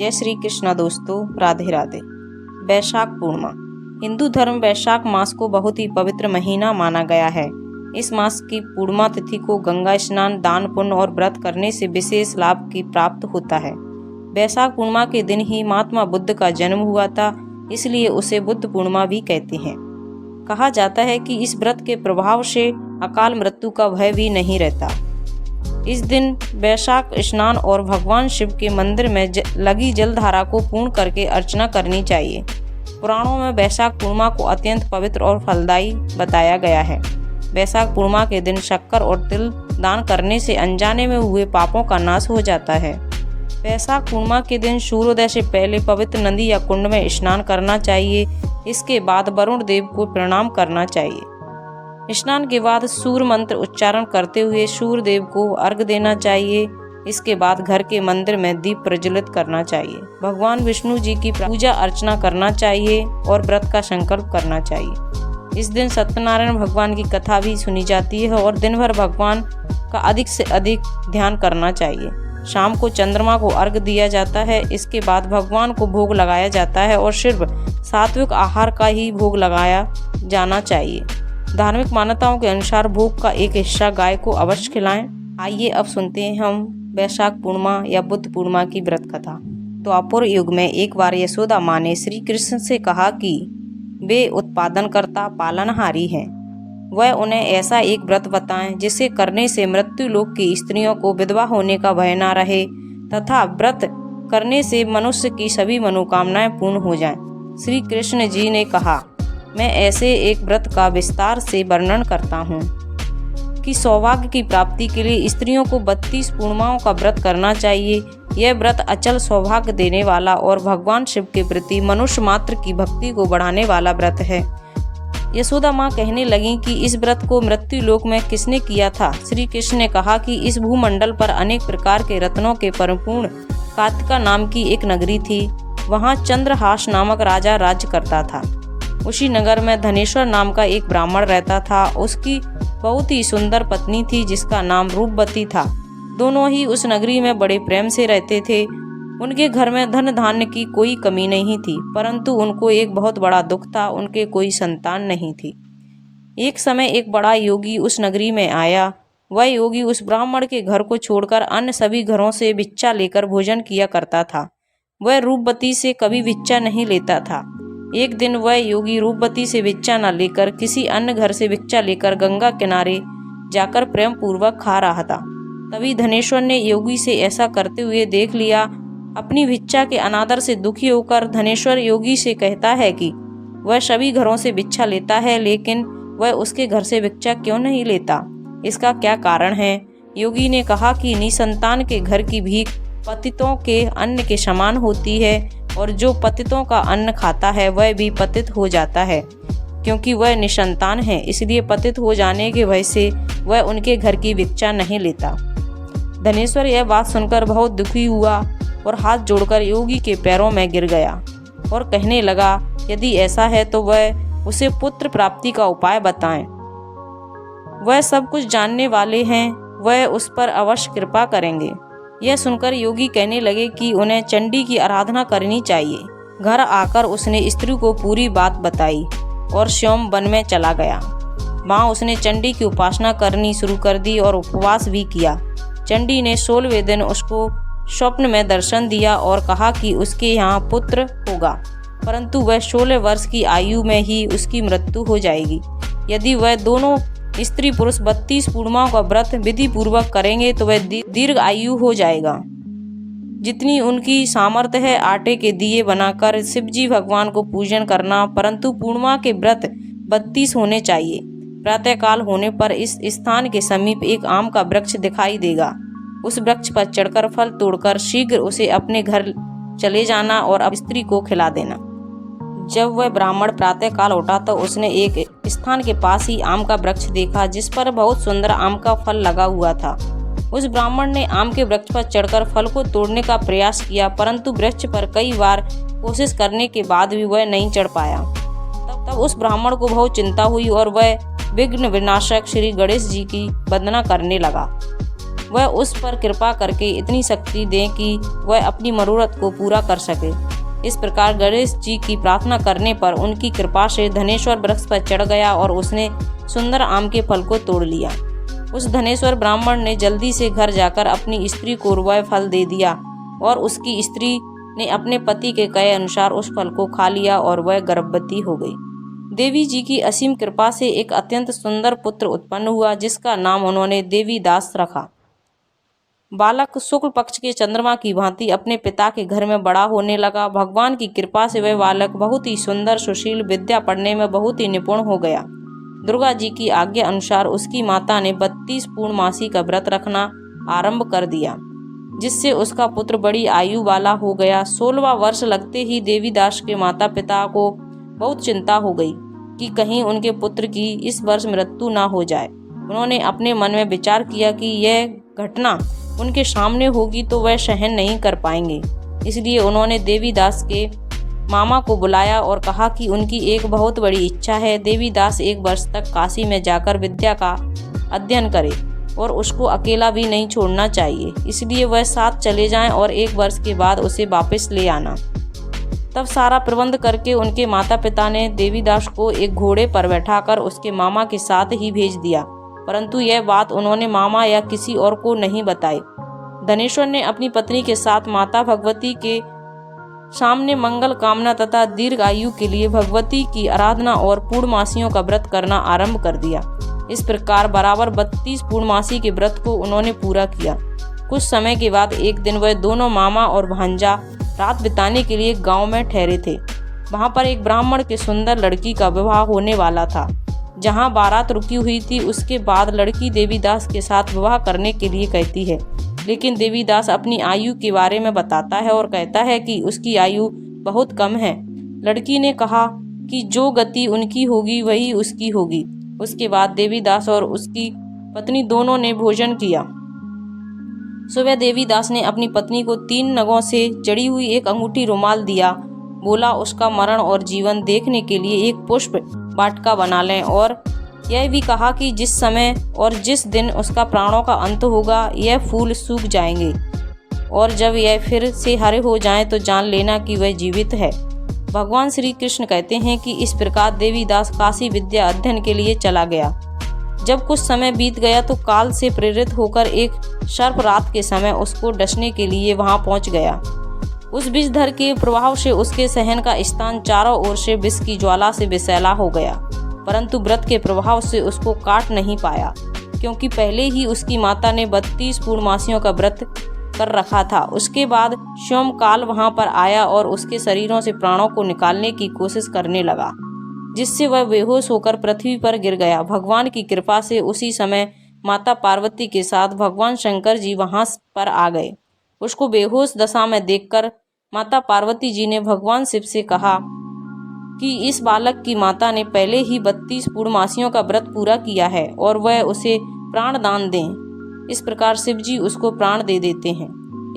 जय श्री कृष्णा दोस्तों, राधे राधे। वैशाख पूर्णिमा। हिंदू धर्म वैशाख मास को बहुत ही पवित्र महीना माना गया है। इस मास की पूर्णिमा तिथि को गंगा स्नान, दान पुण्य और व्रत करने से विशेष लाभ की प्राप्त होता है। वैशाख पूर्णिमा के दिन ही महात्मा बुद्ध का जन्म हुआ था, इसलिए उसे बुद्ध पूर्णिमा भी कहते हैं। कहा जाता है कि इस व्रत के प्रभाव से अकाल मृत्यु का भय भी नहीं रहता। इस दिन वैशाख स्नान और भगवान शिव के मंदिर में लगी जलधारा को पूर्ण करके अर्चना करनी चाहिए। पुराणों में वैशाख पूर्णिमा को अत्यंत पवित्र और फलदायी बताया गया है। वैशाख पूर्णिमा के दिन शक्कर और तिल दान करने से अनजाने में हुए पापों का नाश हो जाता है। वैशाख पूर्णिमा के दिन सूर्योदय से पहले पवित्र नदी या कुंड में स्नान करना चाहिए। इसके बाद वरुण देव को प्रणाम करना चाहिए। स्नान के बाद सूर्य मंत्र उच्चारण करते हुए सूर्य देव को अर्घ्य देना चाहिए। इसके बाद घर के मंदिर में दीप प्रज्वलित करना चाहिए। भगवान विष्णु जी की पूजा अर्चना करना चाहिए और व्रत का संकल्प करना चाहिए। इस दिन सत्यनारायण भगवान की कथा भी सुनी जाती है और दिन भर भगवान का अधिक से अधिक ध्यान करना चाहिए। शाम को चंद्रमा को अर्घ्य दिया जाता है। इसके बाद भगवान को भोग लगाया जाता है और सिर्फ सात्विक आहार का ही भोग लगाया जाना चाहिए। धार्मिक मान्यताओं के अनुसार भोग का एक हिस्सा गाय को अवश्य खिलाएं। आइए अब सुनते हैं हम वैशाख पूर्णिमा या बुद्ध पूर्णिमा की व्रत कथा। द्वापर युग में एक बार यशोदा माँ ने श्री कृष्ण से कहा कि वे उत्पादनकर्ता पालनहारी हैं। वह उन्हें ऐसा एक व्रत बताएं जिसे करने से मृत्यु लोक की स्त्रियों को विधवा होने का भय न रहे तथा व्रत करने से मनुष्य की सभी मनोकामनाएं पूर्ण हो जाएं। श्री कृष्ण जी ने कहा, मैं ऐसे एक व्रत का विस्तार से वर्णन करता हूँ कि सौभाग्य की प्राप्ति के लिए स्त्रियों को 32 पूर्णिमाओं का व्रत करना चाहिए। यह व्रत अचल सौभाग्य देने वाला और भगवान शिव के प्रति मनुष्य मात्र की भक्ति को बढ़ाने वाला व्रत है। यशोदा माँ कहने लगी कि इस व्रत को मृत्यु लोक में किसने किया था। श्री कृष्ण ने कहा कि इस भूमंडल पर अनेक प्रकार के रत्नों के परिपूर्ण कातिका नाम की एक नगरी थी। वहाँ चंद्रहास नामक राजा राज्य करता था। उसी नगर में धनेश्वर नाम का एक ब्राह्मण रहता था। उसकी बहुत ही सुंदर पत्नी थी जिसका नाम रूपवती था। दोनों ही उस नगरी में बड़े प्रेम से रहते थे। उनके घर में धन धान्य की कोई कमी नहीं थी, परंतु उनको एक बहुत बड़ा दुख था, उनके कोई संतान नहीं थी। एक समय एक बड़ा योगी उस नगरी में आया। वह योगी उस ब्राह्मण के घर को छोड़कर अन्य सभी घरों से भिक्षा लेकर भोजन किया करता था। वह रूपवती से कभी भिक्षा नहीं लेता था। एक दिन वह योगी रूपवती से भिक्षा न लेकर किसी अन्य घर से भिक्षा लेकर गंगा किनारे जाकर प्रेम पूर्वक खा रहा था। तभी धनेश्वर ने योगी से ऐसा करते हुए देख लिया। अपनी भिक्षा के अनादर से दुखी होकर धनेश्वर योगी से कहता है कि वह सभी घरों से भिक्षा लेता है, लेकिन वह उसके घर से भिक्षा क्यों नहीं लेता, इसका क्या कारण है। योगी ने कहा कि निसंतान के घर की भीख पतितों के अन्न के समान होती है और जो पतितों का अन्न खाता है वह भी पतित हो जाता है। क्योंकि वह निसंतान है, इसलिए पतित हो जाने के भय से वह उनके घर की भिक्षा नहीं लेता। धनेश्वर यह बात सुनकर बहुत दुखी हुआ और हाथ जोड़कर योगी के पैरों में गिर गया और कहने लगा, यदि ऐसा है तो वह उसे पुत्र प्राप्ति का उपाय बताएं। वह सब कुछ जानने वाले हैं, वह उस पर अवश्य कृपा करेंगे। यह सुनकर योगी कहने लगे कि उन्हें चंडी की आराधना करनी चाहिए। घर आकर उसने स्त्री को पूरी बात बताई और स्वयं वन में चला गया। वहाँ उसने चंडी की उपासना करनी शुरू कर दी और उपवास भी किया। चंडी ने 16वें दिन उसको स्वप्न में दर्शन दिया और कहा कि उसके यहाँ पुत्र होगा, परंतु वह 16 वर्ष की आयु में ही उसकी मृत्यु हो जाएगी। यदि वह दोनों स्त्री पुरुष 32 पूर्णिमाओं का व्रत विधि पूर्वक करेंगे तो वह दीर्घ आयु हो जाएगा। जितनी उनकी सामर्थ्य है आटे के दिए बनाकर शिवजी भगवान को पूजन करना, परंतु पूर्णिमा के व्रत 32 होने चाहिए। प्रातःकाल होने पर इस स्थान के समीप एक आम का वृक्ष दिखाई देगा। उस वृक्ष पर चढ़कर फल तोड़कर शीघ्र उसे अपने घर चले जाना और अब स्त्री को खिला देना। जब वह ब्राह्मण प्रातःकाल उठा तो उसने एक स्थान के पास ही आम का वृक्ष देखा जिस पर बहुत सुंदर आम का फल लगा हुआ था। उस ब्राह्मण ने आम के वृक्ष पर चढ़कर फल को तोड़ने का प्रयास किया, परंतु वृक्ष पर कई बार कोशिश करने के बाद भी वह नहीं चढ़ पाया। तब उस ब्राह्मण को बहुत चिंता हुई और वह विघ्न विनाशक श्री गणेश जी की वंदना करने लगा। वह उस पर कृपा करके इतनी शक्ति दें कि वह अपनी मनोरथ को पूरा कर सके। इस प्रकार गणेश जी की प्रार्थना करने पर उनकी कृपा से धनेश्वर वृक्ष पर चढ़ गया और उसने सुंदर आम के फल को तोड़ लिया। उस धनेश्वर ब्राह्मण ने जल्दी से घर जाकर अपनी स्त्री को वह फल दे दिया और उसकी स्त्री ने अपने पति के कहे अनुसार उस फल को खा लिया और वह गर्भवती हो गई। देवी जी की असीम कृपा से एक अत्यंत सुंदर पुत्र उत्पन्न हुआ, जिसका नाम उन्होंने देवीदास रखा। बालक शुक्ल पक्ष के चंद्रमा की भांति अपने पिता के घर में बड़ा होने लगा। भगवान की कृपा से वह बालक बहुत ही सुंदर, सुशील, विद्या पढ़ने में बहुत ही निपुण हो गया। दुर्गा जी की आज्ञा अनुसार उसकी माता ने 32 पूर्णमासी का व्रत रखना आरंभ कर दिया, जिससे उसका पुत्र बड़ी आयु वाला हो गया। 16वां वर्ष लगते ही देवीदास के माता पिता को बहुत चिंता हो गई कि कहीं उनके पुत्र की इस वर्ष मृत्यु ना हो जाए। उन्होंने अपने मन में विचार किया कि यह घटना उनके सामने होगी तो वह सहन नहीं कर पाएंगे। इसलिए उन्होंने देवीदास के मामा को बुलाया और कहा कि उनकी एक बहुत बड़ी इच्छा है। देवीदास 1 वर्ष तक काशी में जाकर विद्या का अध्ययन करे और उसको अकेला भी नहीं छोड़ना चाहिए, इसलिए वह साथ चले जाएं और 1 वर्ष के बाद उसे वापस ले आना। तब सारा प्रबंध करके उनके माता पिता ने देवीदास को एक घोड़े पर बैठाकर उसके मामा के साथ ही भेज दिया, परंतु यह बात उन्होंने मामा या किसी और को नहीं बताई। धनेश्वर ने अपनी पत्नी के साथ माता भगवती के सामने मंगल कामना तथा दीर्घ आयु के लिए भगवती की आराधना और पूर्णमासियों का व्रत करना आरंभ कर दिया। इस प्रकार बराबर 32 पूर्णमासी के व्रत को उन्होंने पूरा किया। कुछ समय के बाद एक दिन वह दोनों मामा और भांजा रात बिताने के लिए गांव में ठहरे थे। वहां पर एक ब्राह्मण के सुंदर लड़की का विवाह होने वाला था। जहां बारात रुकी हुई थी, उसके बाद लड़की देवीदास के साथ विवाह करने के लिए कहती है, लेकिन देवीदास अपनी आयु के बारे में बताता है और कहता है कि उसकी आयु बहुत कम है। लड़की ने कहा कि जो गति उनकी होगी वही उसकी होगी। उसके बाद देवीदास और उसकी पत्नी दोनों ने भोजन किया। सुबह देवीदास ने अपनी पत्नी को 3 नगों से जड़ी हुई एक अंगूठी रुमाल दिया। बोला उसका मरण और जीवन देखने के लिए एक पुष्प वाटिका बना लें और यह भी कहा कि जिस समय और जिस दिन उसका प्राणों का अंत होगा यह फूल सूख जाएंगे और जब यह फिर से हरे हो जाएं तो जान लेना कि वह जीवित है। भगवान श्री कृष्ण कहते हैं कि इस प्रकार देवीदास काशी विद्या अध्ययन के लिए चला गया। जब कुछ समय बीत गया तो काल से प्रेरित होकर एक सर्प रात के समय उसको डसने के लिए वहां पहुंच गया। उस विषधर के प्रभाव से उसके सहन का स्थान चारों ओर से विष की ज्वाला से विषैला हो गया, परंतु व्रत के प्रभाव से उसको काट नहीं पाया, क्योंकि पहले ही उसकी माता ने 32 पूर्णमासियों का व्रत कर रखा था। उसके बाद सोम काल वहां पर आया और उसके शरीरों से प्राणों को निकालने की कोशिश करने लगा, जिससे वह बेहोश होकर पृथ्वी पर गिर गया। भगवान की कृपा से उसी समय माता पार्वती के साथ भगवान शंकर जी वहां पर आ गए। उसको बेहोश दशा में देखकर माता पार्वती जी ने भगवान शिव से कहा कि इस बालक की माता ने पहले ही 32 पूर्णमासियों का व्रत पूरा किया है और वह उसे प्राण दान दें। इस प्रकार शिव जी उसको प्राण दे देते हैं।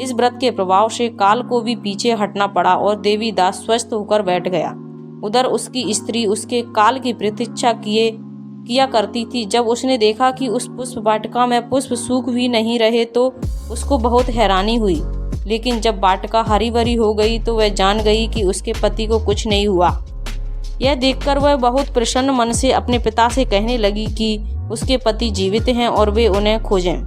इस व्रत के प्रभाव से काल को भी पीछे हटना पड़ा और देवीदास स्वस्थ होकर बैठ गया। उधर उसकी स्त्री उसके काल की प्रतीक्षा किया करती थी। जब उसने देखा कि उस पुष्प वाटिका में पुष्प सूख भी नहीं रहे तो उसको बहुत हैरानी हुई, लेकिन जब वाटिका हरी भरी हो गई तो वह जान गई कि उसके पति को कुछ नहीं हुआ। यह देखकर वह बहुत प्रसन्न मन से अपने पिता से कहने लगी कि उसके पति जीवित हैं और वे उन्हें खोजें।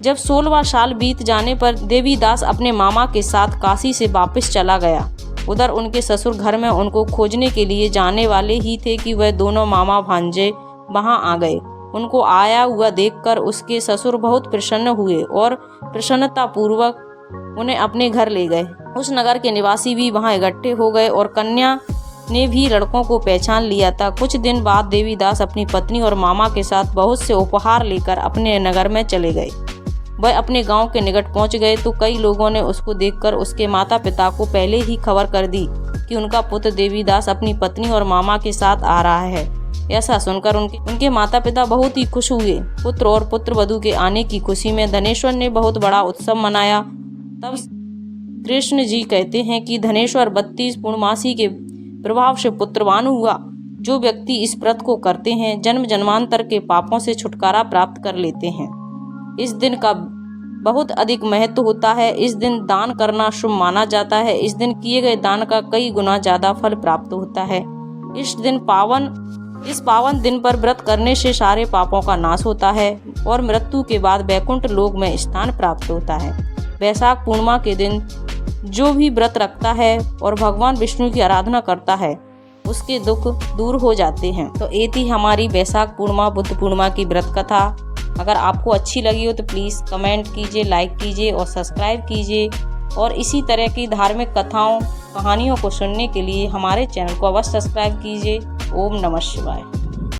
जब 16वां साल बीत जाने पर देवीदास अपने मामा के साथ काशी से वापस चला गया। उधर उनके ससुर घर में उनको खोजने के लिए जाने वाले ही थे कि वह दोनों मामा भांजे वहां आ गए। उनको आया हुआ देखकर उसके ससुर बहुत प्रसन्न हुए और प्रसन्नता पूर्वक उन्हें अपने घर ले गए। उस नगर के निवासी भी वहां इकट्ठे हो गए और कन्या ने भी लड़कों को पहचान लिया था। कुछ दिन बाद देवीदास अपनी पत्नी और मामा के साथ बहुत से उपहार लेकर अपने नगर में चले गए। वह अपने गांव के निकट पहुंच गए तो कई लोगों ने उसको देखकर उसके माता पिता को पहले ही खबर कर दी कि उनका पुत्र देवीदास अपनी पत्नी और मामा के साथ आ रहा है। ऐसा सुनकर उनके माता पिता बहुत ही खुश हुए। पुत्र और पुत्र वधू के आने की खुशी में धनेश्वर ने बहुत बड़ा उत्सव मनाया। तब कृष्ण जी कहते हैं कि धनेश्वर 32 पूर्णमासी के प्रभाव से पुत्रवान हुआ। जो व्यक्ति इस व्रत को करते हैं जन्म जन्मांतर के पापों से छुटकारा प्राप्त कर लेते हैं। इस दिन का बहुत अधिक महत्व होता है। इस दिन दान करना शुभ माना जाता है। इस दिन किए गए दान का कई गुना ज़्यादा फल प्राप्त होता है। इस पावन दिन पर व्रत करने से सारे पापों का नाश होता है और मृत्यु के बाद वैकुंठ लोक में स्थान प्राप्त होता है। वैशाख पूर्णिमा के दिन जो भी व्रत रखता है और भगवान विष्णु की आराधना करता है उसके दुख दूर हो जाते हैं। तो ये थी हमारी वैशाख पूर्णिमा बुद्ध पूर्णिमा की व्रत कथा। अगर आपको अच्छी लगी हो तो प्लीज़ कमेंट कीजिए, लाइक कीजिए और सब्सक्राइब कीजिए। और इसी तरह की धार्मिक कथाओं कहानियों को सुनने के लिए हमारे चैनल को अवश्य सब्सक्राइब कीजिए। ओम नमः शिवाय।